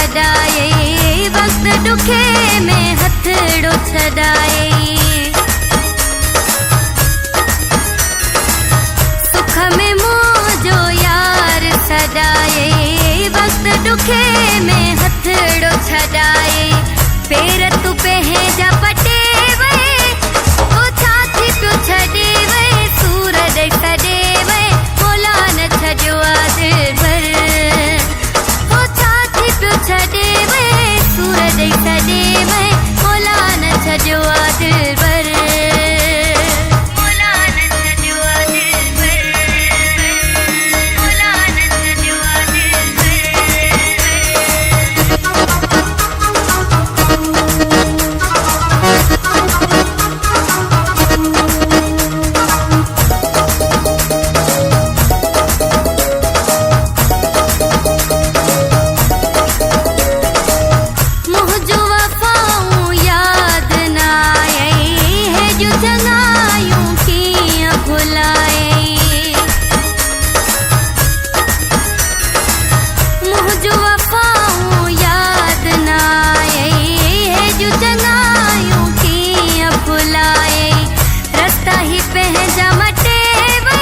छॾाए, वक्त ॾुखे में हथड़ो छॾाए। सुख में मुंहिंजो यार सॾाए, वक्त ॾुखे में हथड़ो छॾाए। पेर तूं पंहिंजा पटे वे, ओ छा थी पियो छॾे वे, सूर ॾेई छॾे वे, मोला न छॾियो आ दिल भर। ओ छा थी पियो छॾे वे, सूर ॾेई छॾे वे, मोला न छॾियो आ दिल भर। मोला न छॾियो आ दिल भर, मोला न छॾियो आ दिल मुंहिंजो वफ़ाऊं यादि न आई, हेजूं चङायूं कीअं भुलाए। मुंहिंजो वफ़ाऊं यादि न आई, हेजूं चङायूं कीअं भुलाए। रस्ता ही पंहिंजा मटे वे,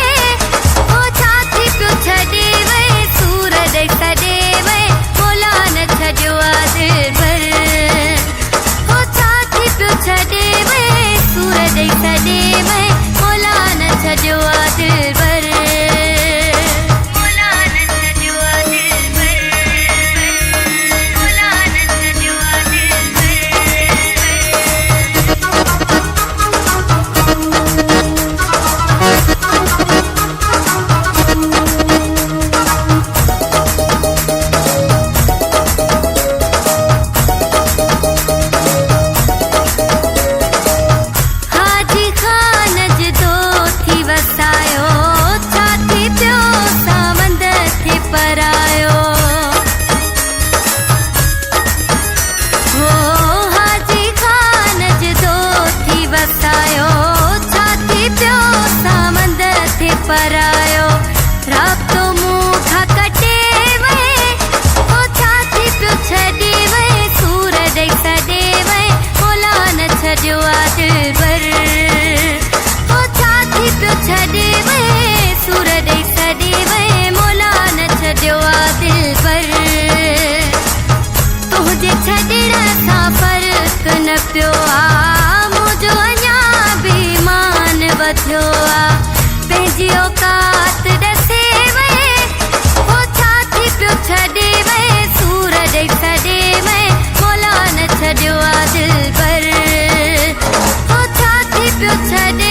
ओ छा थी पियो छॾे वे, सूर ॾेई छॾे वे, मोला न छॾियो आ दिल भर। ओ छा थी पियो छॾे वे, सूर ॾेई छॾे वे, मोला न छॾियो आ दिल भर। मोला न छॾियो आ दिल भर, मोला न छॾियो आ दिल हाजी खान जदो थी वसायो, छा थी पियो सामंद थी परायो। हो हाजी खान जदो थी वसायो, छा थी पियो सामंद थी परायो। राब्तो मुंहुं खां कटे वे, ओ छा थी पियो छॾे वे, सूर ॾेई छॾे वे, मोला न छॾियो आ दिल भर। ओ छा थी पियो छॾे वे, सूर ॾेई छॾे वे, मोला न छॾियो आ दिल भर। तुंहिंजे छॾण सां फ़र्क़ु न पियो आ, मुंहिंजो अञा बि मान वधियो आ। पंहिंजी औकात ॾसे वे, ओ छा थी पियो छॾे वे, सूर ॾेई छॾे वे, मोला न छॾियो आ दिल भर। ओ छा थी पियो छॾे